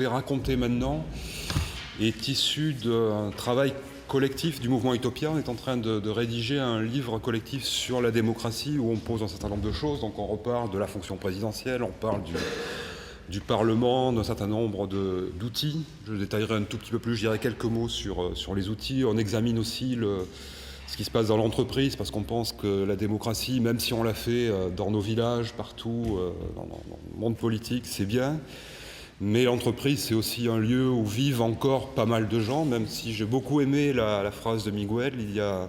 vais raconter maintenant est issu d'un travail collectif du mouvement Utopia. On est en train de rédiger un livre collectif sur la démocratie où on pose un certain nombre de choses. Donc on reparle de la fonction présidentielle, on parle du Parlement, d'un certain nombre d'outils. Je détaillerai un tout petit peu plus, je dirai quelques mots sur les outils. On examine aussi ce qui se passe dans l'entreprise, parce qu'on pense que la démocratie, même si on l'a fait dans nos villages, partout, dans le monde politique, c'est bien. Mais l'entreprise, c'est aussi un lieu où vivent encore pas mal de gens, même si j'ai beaucoup aimé la phrase de Miguel, il y a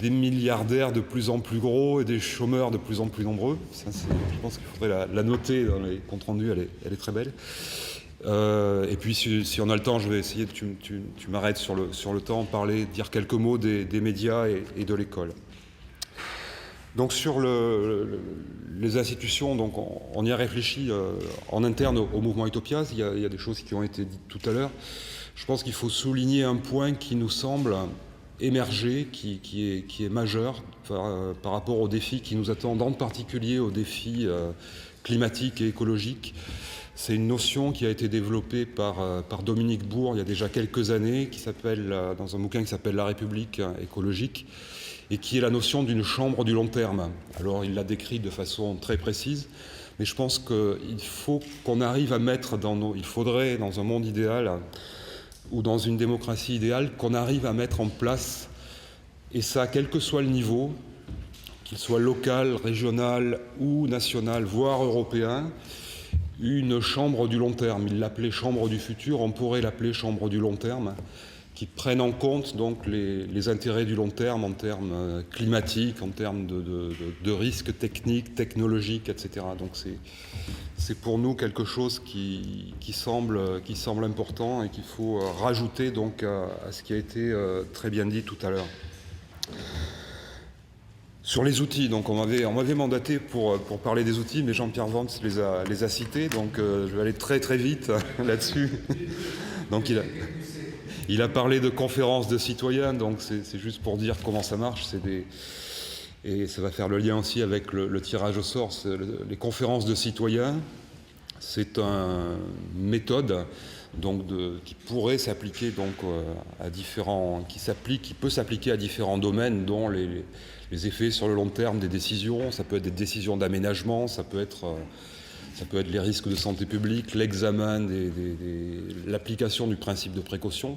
des milliardaires de plus en plus gros et des chômeurs de plus en plus nombreux. Ça, je pense qu'il faudrait la noter dans les comptes rendus, elle est très belle. Et puis si on a le temps, je vais essayer, tu m'arrêtes sur le temps, dire quelques mots des médias et de l'école. Donc sur les institutions, donc on y a réfléchi en interne au mouvement Utopia. Il y a des choses qui ont été dites tout à l'heure. Je pense qu'il faut souligner un point qui nous semble émerger, qui est majeur par rapport aux défis qui nous attendent, en particulier aux défis climatiques et écologiques. C'est une notion qui a été développée par Dominique Bourg il y a déjà quelques années, dans un bouquin qui s'appelle « La République écologique », et qui est la notion d'une chambre du long terme. Alors il l'a décrit de façon très précise, mais je pense qu'il faut qu'on arrive à mettre il faudrait, dans un monde idéal, ou dans une démocratie idéale, qu'on arrive à mettre en place, et ça, quel que soit le niveau, qu'il soit local, régional ou national, voire européen, une chambre du long terme. Il l'appelait chambre du futur, on pourrait l'appeler chambre du long terme, qui prennent en compte donc les intérêts du long terme en termes climatiques, en termes de risques techniques, technologiques, etc. Donc c'est pour nous quelque chose qui semble important et qu'il faut rajouter donc à ce qui a été très bien dit tout à l'heure. Sur les outils, donc on m'avait mandaté pour parler des outils, mais Jean-Pierre Vance les a cités, donc je vais aller très très vite là-dessus. Donc il a parlé de conférences de citoyens, donc c'est juste pour dire comment ça marche. Et ça va faire le lien aussi avec le tirage au sort. Les conférences de citoyens, c'est une méthode donc qui pourrait s'appliquer donc qui peut s'appliquer à différents domaines, dont les effets sur le long terme des décisions. Ça peut être des décisions d'aménagement, ça peut être les risques de santé publique, l'examen l'application du principe de précaution.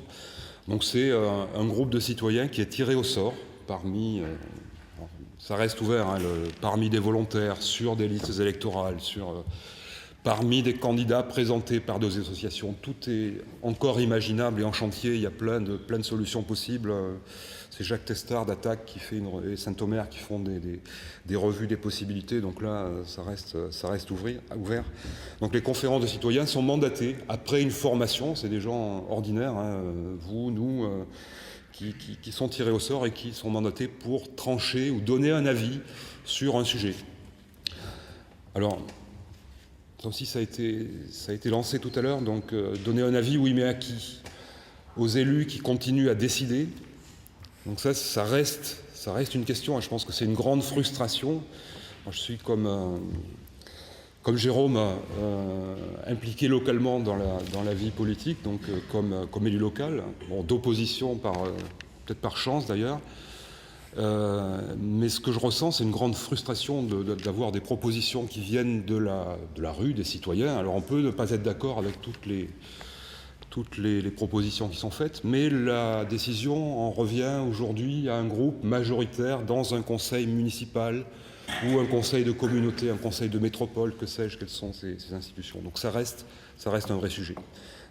Donc c'est un groupe de citoyens qui est tiré au sort ça reste ouvert, parmi des volontaires, sur des listes électorales, parmi des candidats présentés par des associations. Tout est encore imaginable et en chantier. Il y a plein de solutions possibles. C'est Jacques Testard d'Attaque et Saint-Omer qui font des revues des possibilités. Donc là, ça reste ouvert. Donc les conférences de citoyens sont mandatées après une formation. C'est des gens ordinaires, vous, nous, qui sont tirés au sort et qui sont mandatés pour trancher ou donner un avis sur un sujet. Alors, ça aussi, ça a été lancé tout à l'heure. Donc, donner un avis, oui, mais à qui? Aux élus qui continuent à décider. Donc ça reste une question, et je pense que c'est une grande frustration. Moi, je suis comme Jérôme, impliqué localement dans la vie politique, donc comme élu local, d'opposition peut-être par chance d'ailleurs. Mais ce que je ressens, c'est une grande frustration d'avoir des propositions qui viennent de la rue, des citoyens. Alors on peut ne pas être d'accord avec toutes les propositions qui sont faites, mais la décision en revient aujourd'hui à un groupe majoritaire dans un conseil municipal ou un conseil de communauté, un conseil de métropole, que sais-je, quelles sont ces institutions. Donc ça reste un vrai sujet,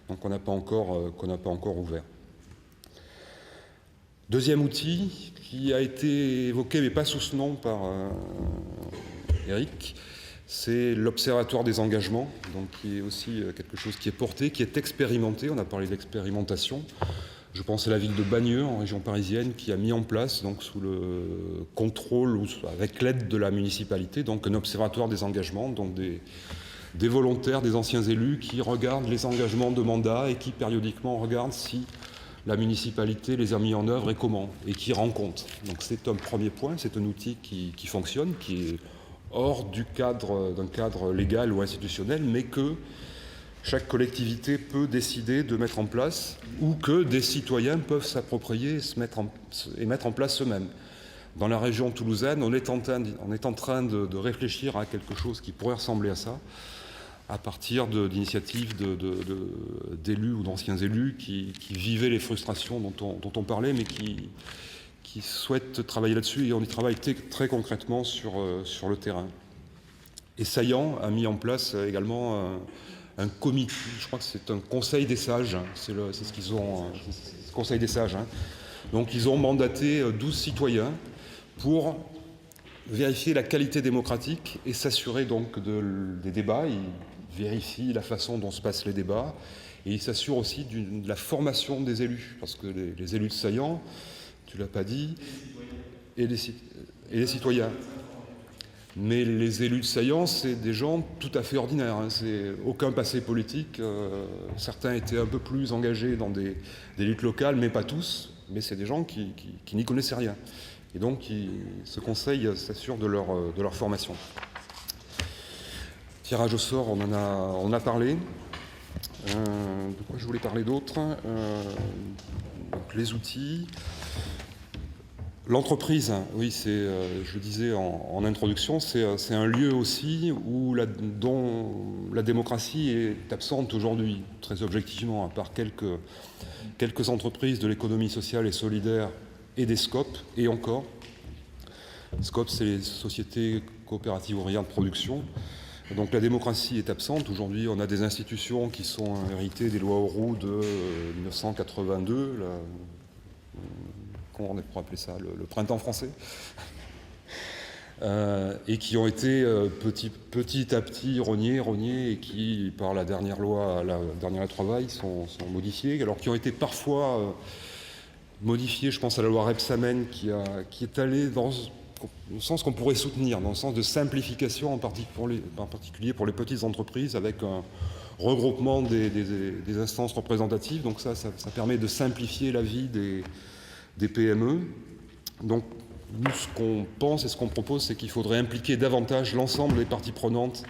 donc qu'on n'a pas encore ouvert. Deuxième outil qui a été évoqué, mais pas sous ce nom, par Eric, c'est l'Observatoire des engagements, donc qui est aussi quelque chose qui est porté, qui est expérimenté. On a parlé d'expérimentation. Je pense à la ville de Bagneux, en région parisienne, qui a mis en place, donc sous le contrôle ou avec l'aide de la municipalité, donc un observatoire des engagements, donc des volontaires, des anciens élus qui regardent les engagements de mandat et qui périodiquement regardent si la municipalité les a mis en œuvre et comment, et qui rend compte. Donc c'est un premier point, c'est un outil qui fonctionne, qui est hors d'un cadre légal ou institutionnel, mais que chaque collectivité peut décider de mettre en place, ou que des citoyens peuvent s'approprier et mettre en place eux-mêmes. Dans la région toulousaine, on est en train de réfléchir à quelque chose qui pourrait ressembler à ça, à partir d'initiatives d'élus ou d'anciens élus qui vivaient les frustrations dont on parlait, mais qui souhaitent travailler là-dessus, et on y travaille très concrètement sur le terrain. Et Saillant a mis en place également un comité, je crois que c'est un conseil des sages, c'est ce qu'ils ont, le conseil des sages. Hein. Donc ils ont mandaté 12 citoyens pour vérifier la qualité démocratique et s'assurer donc des débats. Ils vérifient la façon dont se passent les débats et ils s'assurent aussi de la formation des élus, parce que les élus de Saillant, tu l'as pas dit, et les citoyens. Mais les élus de Saillant, c'est des gens tout à fait ordinaires. Hein. C'est aucun passé politique. Certains étaient un peu plus engagés dans des luttes locales, mais pas tous. Mais c'est des gens qui n'y connaissaient rien. Et donc, ce conseil s'assure de leur formation. Tirage au sort, on en a parlé. De quoi je voulais parler d'autre donc les outils. L'entreprise, oui, je le disais en introduction, c'est un lieu aussi dont la démocratie est absente aujourd'hui, très objectivement, à part quelques entreprises de l'économie sociale et solidaire et des SCOP, et encore. SCOP, c'est les sociétés coopératives ouvrières de production. Donc la démocratie est absente. Aujourd'hui, on a des institutions qui sont héritées des lois Auroux de 1982, comment on pourrait appeler ça, le printemps français, et qui ont été petit à petit rognées, et qui, par la dernière loi travail, sont modifiées, alors qui ont été parfois modifiées, je pense à la loi Rebsamen, qui est allée dans le sens qu'on pourrait soutenir, dans le sens de simplification, en particulier pour les petites entreprises, avec un regroupement des instances représentatives. Donc ça permet de simplifier la vie des PME. Donc nous, ce qu'on pense et ce qu'on propose, c'est qu'il faudrait impliquer davantage l'ensemble des parties prenantes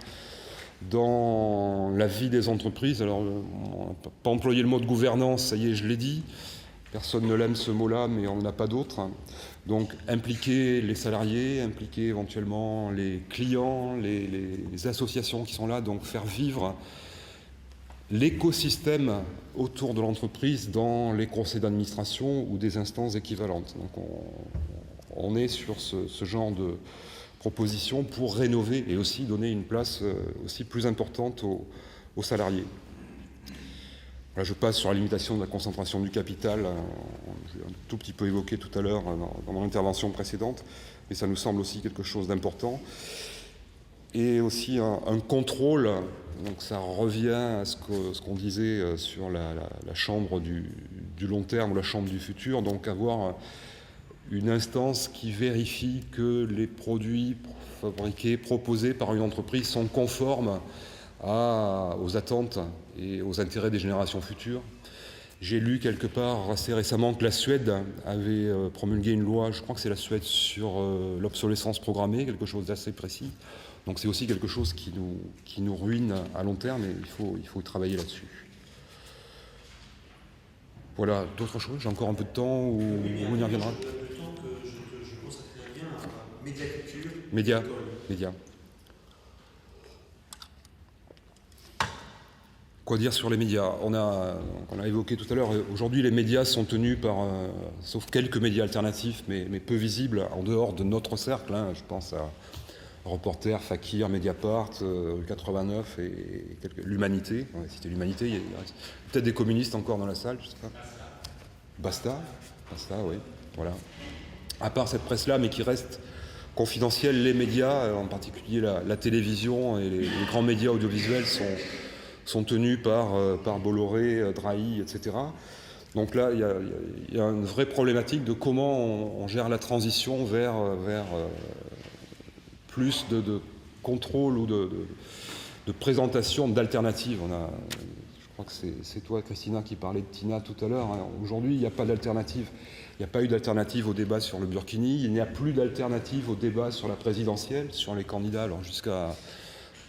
dans la vie des entreprises. Alors, on n'a pas employé le mot de gouvernance, ça y est, je l'ai dit. Personne ne l'aime ce mot-là, mais on n'en a pas d'autre. Donc impliquer les salariés, impliquer éventuellement les clients, les associations qui sont là, donc faire vivre l'écosystème autour de l'entreprise dans les conseils d'administration ou des instances équivalentes. Donc on est sur ce genre de propositions pour rénover et aussi donner une place aussi plus importante aux salariés. Là, je passe sur la limitation de la concentration du capital. J'ai un tout petit peu évoqué tout à l'heure dans mon intervention précédente, mais ça nous semble aussi quelque chose d'important. Et aussi un contrôle, donc ça revient à ce qu'on disait sur la chambre du long terme ou la chambre du futur, donc avoir une instance qui vérifie que les produits fabriqués, proposés par une entreprise sont conformes aux attentes et aux intérêts des générations futures. J'ai lu quelque part assez récemment que la Suède avait promulgué une loi, je crois que c'est la Suède, sur l'obsolescence programmée, quelque chose d'assez précis. Donc c'est aussi quelque chose qui nous ruine à long terme et il faut travailler là-dessus. Voilà, d'autres choses? J'ai encore un peu de temps ou on y reviendra? Le temps que je consacrerai bien à médiaculture. Média. Quoi dire sur les médias? On a évoqué tout à l'heure, aujourd'hui les médias sont tenus par, sauf quelques médias alternatifs, mais peu visibles, en dehors de notre cercle. Hein, je pense à Reporter, Fakir, Mediapart, 89 et l'Humanité. On va citer l'Humanité, il y a peut-être des communistes encore dans la salle, je sais pas. Basta, oui, voilà. À part cette presse-là, mais qui reste confidentielle, les médias, en particulier la télévision et les grands médias audiovisuels sont tenus par Bolloré, Drahi, etc. Donc là, il y a une vraie problématique de comment on gère la transition vers plus de contrôle ou de présentation d'alternatives. Je crois que c'est toi, Christina, qui parlait de Tina tout à l'heure. Hein. Aujourd'hui, il n'y a pas d'alternative. Il n'y a pas eu d'alternative au débat sur le Burkini. Il n'y a plus d'alternative au débat sur la présidentielle, sur les candidats, alors jusqu'à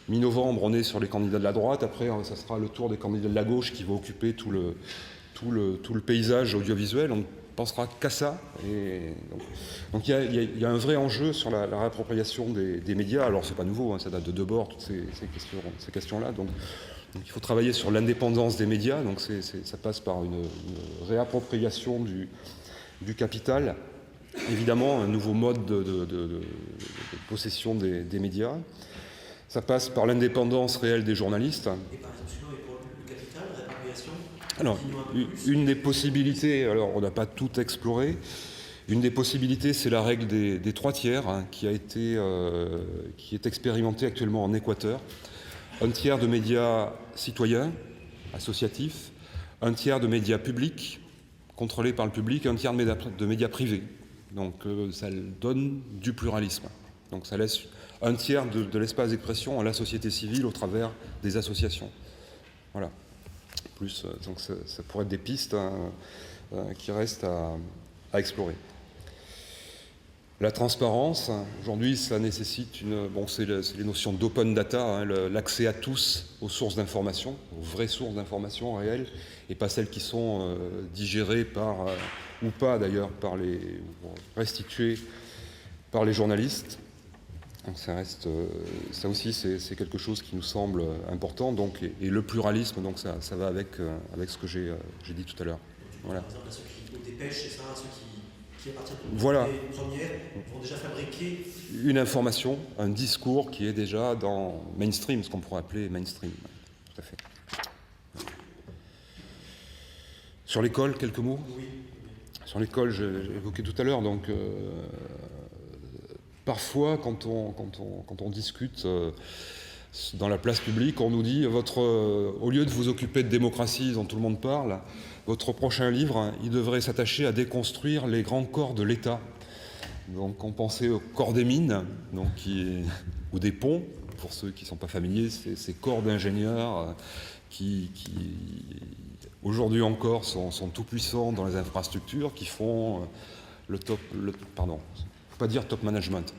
Mi-novembre, on est sur les candidats de la droite. Après, ça sera le tour des candidats de la gauche qui va occuper tout le paysage audiovisuel. On ne pensera qu'à ça. Et donc il y a un vrai enjeu sur la réappropriation des médias. Alors, c'est pas nouveau, hein, ça date de Debord, toutes ces questions-là. Donc, il faut travailler sur l'indépendance des médias. Donc, ça passe par une réappropriation du capital. Évidemment, un nouveau mode de possession des médias. Ça passe par l'indépendance réelle des journalistes. Et par exemple, sinon, et pour le capital, réappropriation, alors, une des possibilités, alors on n'a pas tout exploré, une des possibilités, c'est la règle des 3 tiers, hein, qui est expérimentée actuellement en Équateur. Un tiers de médias citoyens, associatifs, un tiers de médias publics, contrôlés par le public, et un tiers de médias privés. Donc ça donne du pluralisme. Donc ça laisse un tiers de l'espace d'expression à la société civile au travers des associations. Voilà. Plus, donc ça pourrait être des pistes qui restent à explorer. La transparence, aujourd'hui, ça nécessite c'est les notions d'open data, hein, l'accès à tous aux sources d'information, aux vraies sources d'information réelles, et pas celles qui sont digérées ou pas d'ailleurs, restituées par les journalistes. Donc ça aussi, c'est quelque chose qui nous semble important. Donc, et le pluralisme, donc ça va avec ce que j'ai dit tout à l'heure. Voilà. Par exemple, à ceux qui au dépêche, c'est ça, à ceux qui à partir de voilà. les premières vont déjà fabriquer une information, un discours qui est déjà dans mainstream, ce qu'on pourrait appeler mainstream. Tout à fait. Sur l'école, quelques mots. Oui. Sur l'école, j'ai évoqué tout à l'heure, donc parfois quand on discute dans la place publique, on nous dit au lieu de vous occuper de démocratie dont tout le monde parle, votre prochain livre, il devrait s'attacher à déconstruire les grands corps de l'État. Donc on pensait au corps des mines, ou des ponts, pour ceux qui ne sont pas familiers, ces corps d'ingénieurs qui aujourd'hui encore sont tout puissants dans les infrastructures, qui font pas dire top management,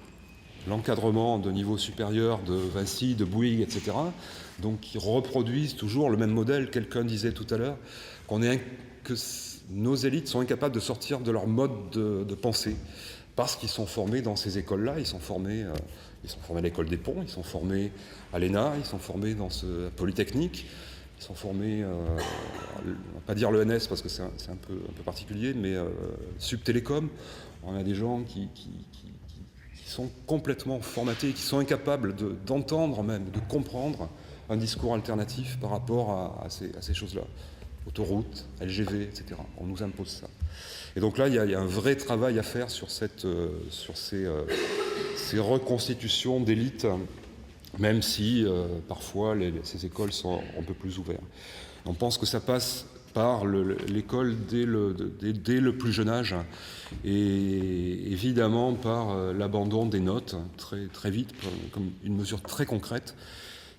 l'encadrement de niveau supérieur de Vinci, de Bouygues, etc. Donc qui reproduisent toujours le même modèle. Quelqu'un disait tout à l'heure que nos élites sont incapables de sortir de leur mode de pensée parce qu'ils sont formés dans ces écoles-là. Ils sont formés à l'école des ponts, ils sont formés à l'ENA, ils sont formés dans ce Polytechnique, ils sont formés, on ne va pas dire l'ENS parce que c'est un peu particulier, mais Subtélécom. On a des gens qui sont complètement formatés, qui sont incapables d'entendre même, de comprendre un discours alternatif par rapport à ces choses-là. Autoroute, LGV, etc. On nous impose ça. Et donc là, il y a un vrai travail à faire sur ces reconstitutions d'élites, même si parfois ces écoles sont un peu plus ouvertes. On pense que ça passe par l'école dès le plus jeune âge, et évidemment par l'abandon des notes très, très vite, comme une mesure très concrète.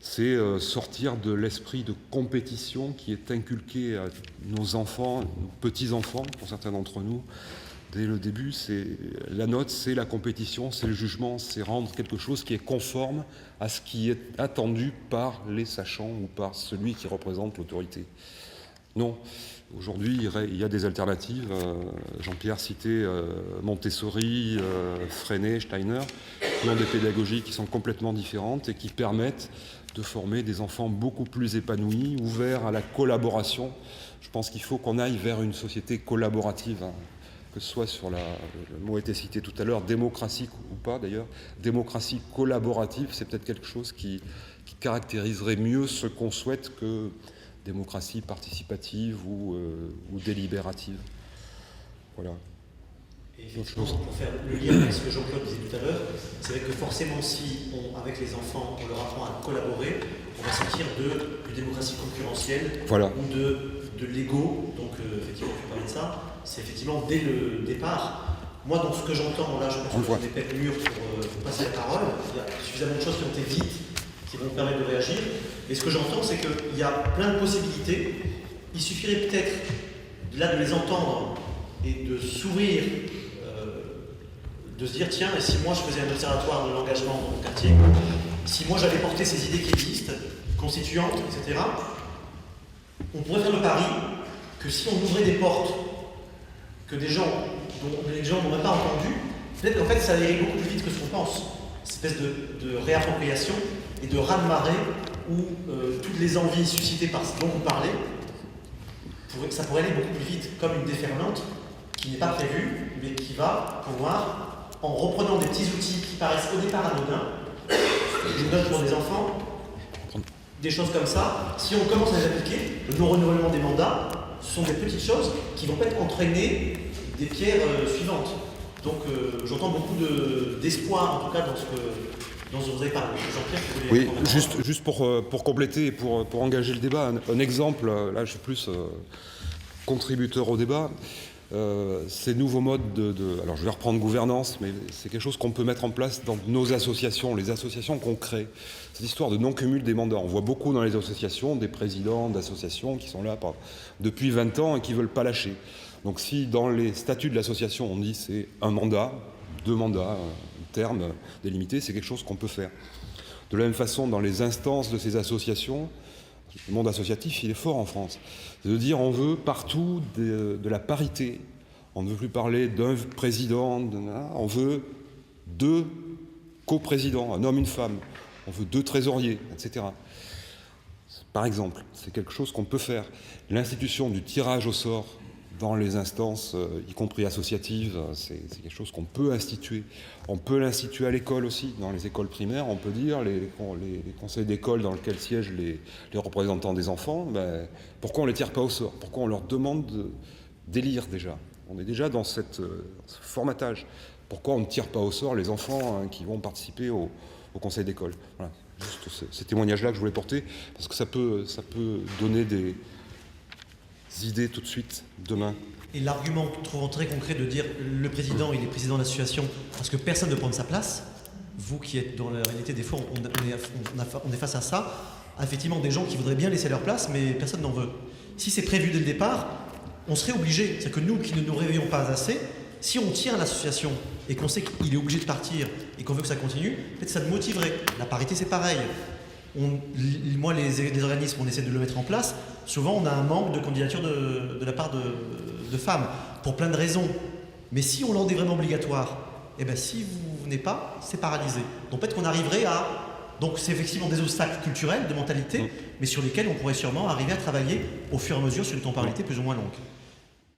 C'est sortir de l'esprit de compétition qui est inculqué à nos enfants, nos petits-enfants, pour certains d'entre nous. Dès le début, la note, c'est la compétition, c'est le jugement, c'est rendre quelque chose qui est conforme à ce qui est attendu par les sachants ou par celui qui représente l'autorité. Non, aujourd'hui, il y a des alternatives. Jean-Pierre citait Montessori, Freinet, Steiner, qui ont des pédagogies qui sont complètement différentes et qui permettent de former des enfants beaucoup plus épanouis, ouverts à la collaboration. Je pense qu'il faut qu'on aille vers une société collaborative, hein, que ce soit le mot a été cité tout à l'heure, démocratie ou pas d'ailleurs, démocratie collaborative, c'est peut-être quelque chose qui caractériserait mieux ce qu'on souhaite que démocratie participative ou délibérative. Voilà. Et effectivement, pour faire le lien avec ce que Jean-Claude disait tout à l'heure, c'est vrai que forcément, si avec les enfants, on leur apprend à collaborer, on va sortir de démocratie concurrentielle, voilà, ou de l'ego. Donc, effectivement, tu parlais de ça. C'est effectivement dès le départ. Moi, dans ce que j'entends, là, je pense que je n'ai pas le mur pour passer la parole. Il y a suffisamment de choses qui ont été dites qui vont me permettre de réagir. Et ce que j'entends, c'est qu'il y a plein de possibilités. Il suffirait peut-être, là, de les entendre et de s'ouvrir de se dire, tiens, et si moi je faisais un observatoire de l'engagement dans mon quartier, si moi j'avais porté ces idées qui existent, constituantes, etc., on pourrait faire le pari que si on ouvrait des portes que des gens dont les gens n'auraient pas entendu, peut-être qu'en fait ça irait beaucoup plus vite que ce qu'on pense. Cette espèce de réappropriation et de raz-de-marée où toutes les envies suscitées par ce dont vous parlez, ça pourrait aller beaucoup plus vite, comme une déferlante qui n'est pas prévue, mais qui va pouvoir, en reprenant des petits outils qui paraissent au départ anodins, je note pour des enfants, des choses comme ça, si on commence à les appliquer, le non-renouvellement des mandats, ce sont des petites choses qui vont peut-être entraîner des pierres suivantes. Donc j'entends beaucoup d'espoir, en tout cas, dans ce que vous avez parlé. Jean-Pierre, vous voulez... Oui, juste pour compléter et pour engager le débat, un exemple, là je suis plus contributeur au débat, ces nouveaux modes alors je vais reprendre gouvernance, mais c'est quelque chose qu'on peut mettre en place dans nos associations, les associations qu'on crée. Cette histoire de non-cumul des mandats, on voit beaucoup dans les associations des présidents d'associations qui sont là depuis 20 ans et qui ne veulent pas lâcher. Donc si dans les statuts de l'association on dit c'est un mandat, 2 mandats, terme délimité, c'est quelque chose qu'on peut faire. De la même façon, dans les instances de ces associations, le monde associatif, il est fort en France. C'est de dire on veut partout de la parité. On ne veut plus parler d'un président, on veut 2 coprésidents, un homme, une femme. On veut 2 trésoriers, etc. Par exemple, c'est quelque chose qu'on peut faire. L'institution du tirage au sort dans les instances, y compris associatives, c'est quelque chose qu'on peut instituer. On peut l'instituer à l'école aussi, dans les écoles primaires. On peut dire, les conseils d'école dans lesquels siègent les représentants des enfants, pourquoi on ne les tire pas au sort? Pourquoi on leur demande d'élire déjà? On est déjà dans ce formatage. Pourquoi on ne tire pas au sort les enfants qui vont participer au conseil d'école? Voilà, juste ce témoignage-là que je voulais porter, parce que ça peut donner des idées tout de suite, demain. Et l'argument trouvant très concret de dire le président, il est président de l'association parce que personne ne prend sa place, vous qui êtes dans la réalité des fois, on est face à ça, effectivement des gens qui voudraient bien laisser leur place, mais personne n'en veut. Si c'est prévu dès le départ, on serait obligé, c'est-à-dire que nous qui ne nous réveillons pas assez, si on tient à l'association et qu'on sait qu'il est obligé de partir et qu'on veut que ça continue, peut-être ça nous motiverait. La parité c'est pareil. Moi, les organismes, on essaie de le mettre en place. Souvent, on a un manque de candidature de la part de femmes, pour plein de raisons. Mais si on l'en est vraiment obligatoire, si vous venez pas, c'est paralysé. Donc peut-être qu'on arriverait à... Donc c'est effectivement des obstacles culturels, de mentalité, mais sur lesquels on pourrait sûrement arriver à travailler au fur et à mesure sur une temporalité plus ou moins longue.